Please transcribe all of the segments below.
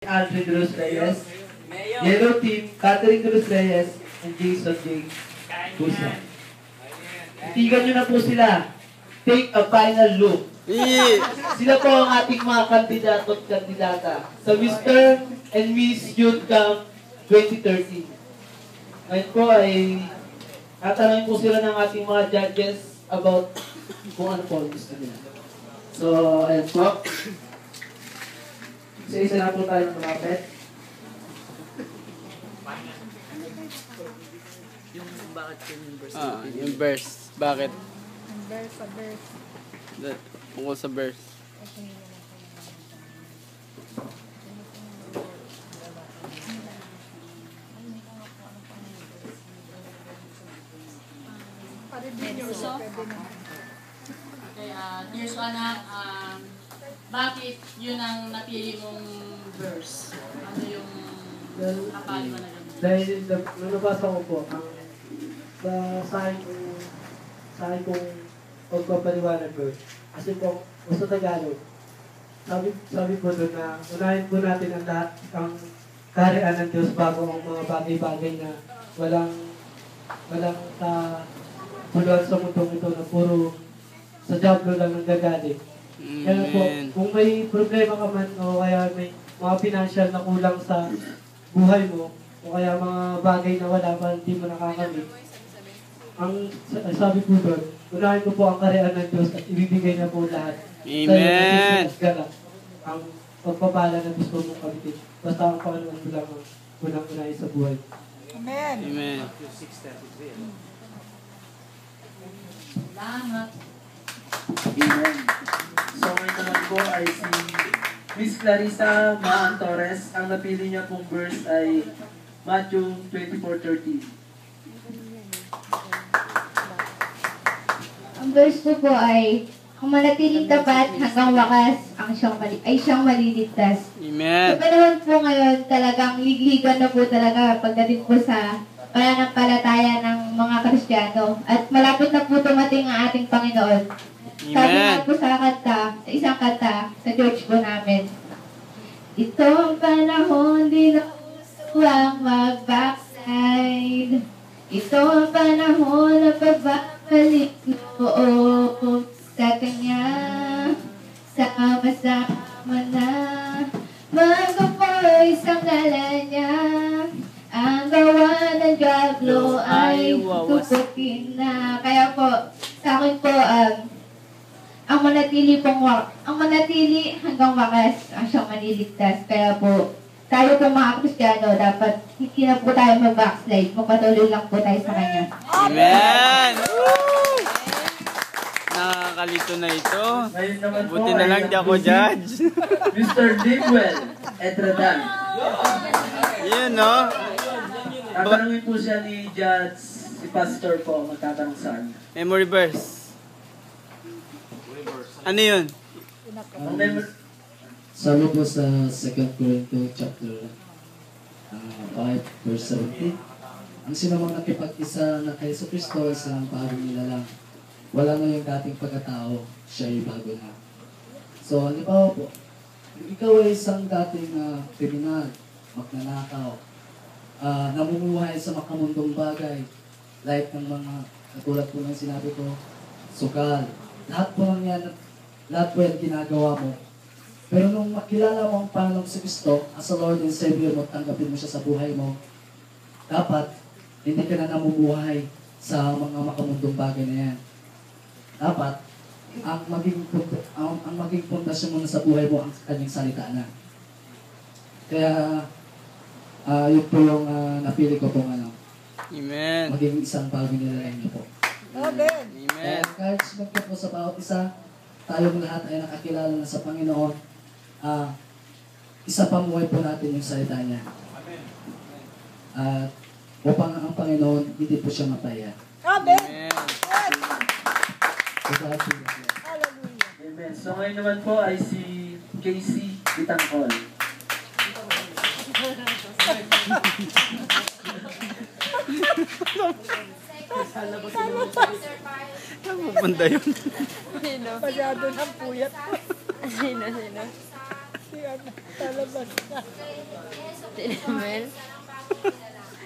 Alfred Cruz Reyes. Yellow team, Catherine Cruz Reyes and Jason J. Pusa. Itigan nyo na po sila. Take a final look. Sila po ang ating mga kandidato at kandidata sa Mr. and Miss Youth Camp 2013. Ngayon po ay tatanungin po sila ng ating mga judges about kung ano po ang gusto nila. So, ayan po. Isa-isa na po tayo lumapit. Yung bakit yung verse? Yung verse. Bakit? Sa verse. Tungkol sa verse. Okay, here's one bakit yun ang napili mong verse? Ano yung napali mo na yun? Dahil nabasa ko po ang sa akin kong pagpapaliwanag ko. Kasi po, sa Tagalog, sabi po doon na unahin po natin ang kaharian ng Diyos bago ang mga bagay-bagay na walang puluhan sa mundong ito na puro sa diablo lang nanggagaling. Kaya po, kung may problema ka man o kaya may mga financial na kulang sa buhay mo o kaya mga bagay na wala pa hindi mo nakakamit, ang sabi po doon, unahin mo po ang kaharian ng Diyos at ibibigay na po lahat. Amen! Ang pagpapala na gusto mong kabitin. Basta ang Panginoon mo lang ang unang-unahin sa buhay. Amen. Amen. Salamat. Amen. So ngayon naman po ay si Miss Clarissa Maan Torres. Ang napili niya pong verse ay Matthew 24:13. Ang verse po ay, ang manatiling tapat hanggang wakas ay siyang maliligtas. Amen. Sa panahon po ngayon, talagang ligligan na po talaga pagdating po sa pananampalataya ng mga Kristiyano. At malapit na po tumating ang ating Panginoon. Sabi nga po sa isang kanta, sa church po namin, ito ang panahon, di na usawang mag-backslide. Ito ang panahon na pagbabalik loob sa Kanya. Sama-sama na mag-apoy sa ngalan niya. Ang gawa ng diablo ay tupukin na. Kaya po, sa akin po, ang manatili hanggang wakas ang siyang maniligtas. Kaya po, tayo po mga Kristiyano, dapat hindi na po tayo mag-backslide. Magpatuloy lang po tayo sa Kanya. Amen! Nakakalito na ito. Buti na lang di ako judge. Mr. Dimwell Etradan. Yun, no? Tatanungin po siya ni Judge, si Pastor po, magtatanong sa kanya. Memory verse. Ano yun? Ang memory... Sabi po sa 2 Corinthians chapter 5 verse 17, ang sinumang nakipag-isa na kay Yesu Cristo ay isang bagong nilalang. Wala na yung dating pagkatao, siya ay bago na. So, halimbawa po, ikaw ay isang dating kriminal, magnanakaw, namumuhay sa makamundong bagay, like ng mga katulad po ng sinabi ko, sukal, lahat po ng yan, lahat po yan ginagawa mo. Pero nung makilala mo ang Panginoong si Kristo as a Lord and Savior mo, tanggapin mo siya sa buhay mo, dapat hindi ka na namumuhay sa mga makamundong bagay na yan. Dapat, ang maging pundasyon mo na sa buhay mo ang kanyang salita na. Kaya, yun po yung napili ko pong Amen. maging isang bagay nilalang niyo po. Amen. Amen. Kahit sumagpit po sa bawat isa, tayong lahat ay nakakilala na sa Panginoon. Isa pamuhay po natin yung salita niya. At upang ang Panginoon, hindi po siya mapaya. Amen. Hallelujah. Amen. So ngayon naman po ay si Casey Bitangkol. Saan pupunta yun? Sino? Masyado ng puyat. Sino? Si ano, talabas ka. Mel?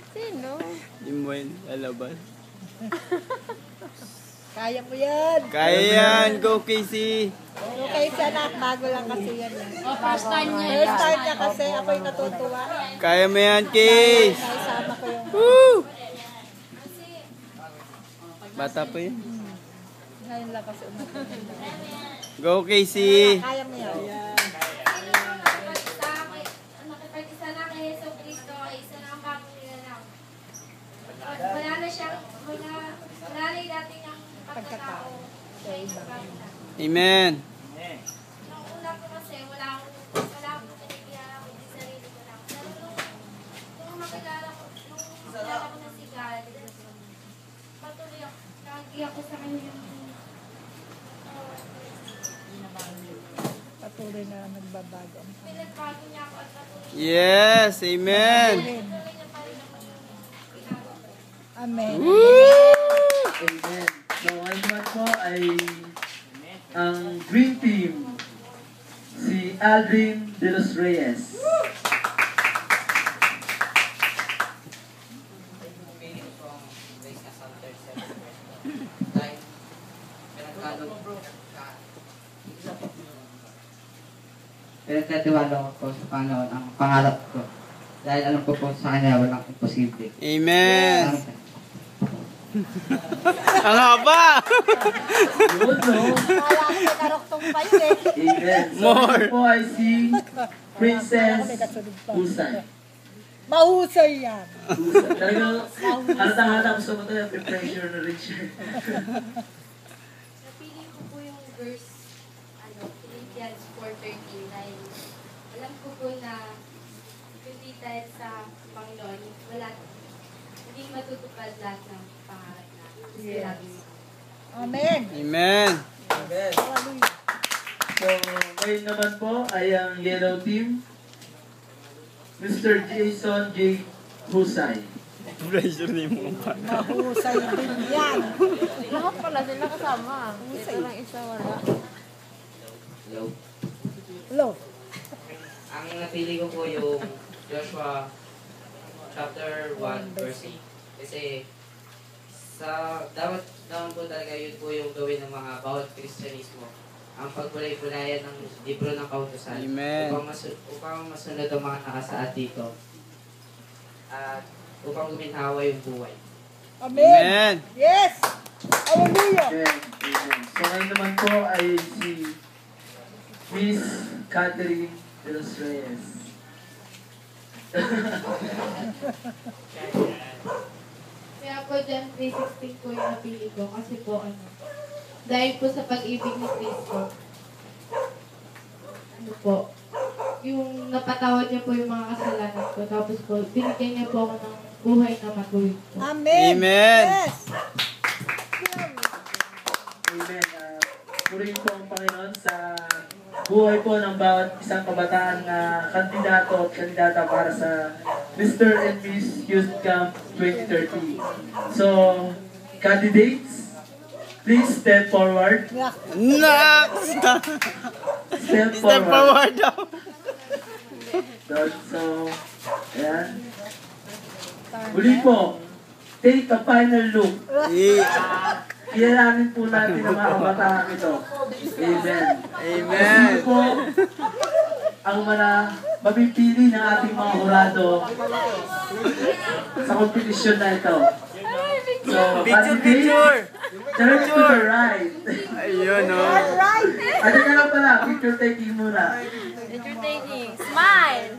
Sino? Imoy, lalabas. Kaya mo yan. Kaya yan, go Casey. Okay siya anak, bago lang kasi yan. First time niya. First time niya kasi ako'y natutuwa. Kaya mo yan, Case. Naisama ko yung Woo! Bata pa yun. ngayon lang kasi umatin. Go Casey. Kaya mo yan. Nakipag-isa na kay Yeso Cristo, isa na ang bagong nilalang. Wala na siyang, wala na yung dati niyang pagkatao sa isang bagong. Amen. Nung una ko kasi, wala akong pinigilala ko yung sarili ko lang. Pero nung makilala ko na si God, patuloy ako, nagi ako sa kanya yung Patuloy na nagbabago. pinagbago niya ako at patuloy Yes, amen. niya pa rin naman yung ginagawa ko. Amen. Amen. So, ngayon naman po ay ang Green Team, si Aldrin de los Reyes. Pinagkatiwala ko po sa Panginoon ang pangarap ko. Dahil alam ko po sa Kanya walang imposible. Amen. Ang haba. Yun, no? Kala ko may karoktong pa yun eh. Amen. So, More. ngayon po ay si Princess Husay. Mahusay yan. Husay. Talagang halata-halata ko sa mga tayo, pressure na rin siya. Napili ko po yung verse, Philippians 4:13, dahil alam ko po na hindi dahil sa Panginoon, hindi matutupad lahat ng pangarap natin. Yes. Amen. Amen. Hallelujah. So, ngayon naman po ay ang Yellow Team, Mr. Jason J. Husay. Pressure ni mo pa. Mahusay din yan. Lahat pala sila kasama. Ito lang isa wala. Hello. Hello. Ang napili ko po yung Joshua chapter 1 verse 8. Kasi dapat naman po talaga yun po yung gawin ng mga bawat Kristyanismo. Ang pagkulay-kulayan ng libro ng Kautusan. Amen. Upang masunod ang mga nakasaad dito. At upang guminhawa yung buhay. Amen. Amen. Yes. Hallelujah. Amen. Amen. So, ngayon naman po ay si Miss Catherine de los Reyes. Kaya po dyan, 3:16 po yung napili ko kasi po dahil po sa pag-ibig ni Cristo, yung napatawad niya po yung mga kasalanan ko, tapos po, binigyan niya po ako ng buhay na matuwid po. Amen. Amen. Yes. Amen. Purihin po ang Panginoon sa buhay po ng bawat isang kabataan na kandidato at kandidata para sa Mr. and Miss Youth Camp 2030. So, candidates, please step forward. Next! Step Step forward daw. So, ayan. Muli po, take a final look. Kilalanin po natin ang mga kabataan ito. Amen. Amen. Sino po ang mapipili ng ating mga hurado sa kompetisyon na ito? So, Picture. turn to the right. Ayun o. Right. Ano na lang pala, picture taking muna. Picture taking. Smile!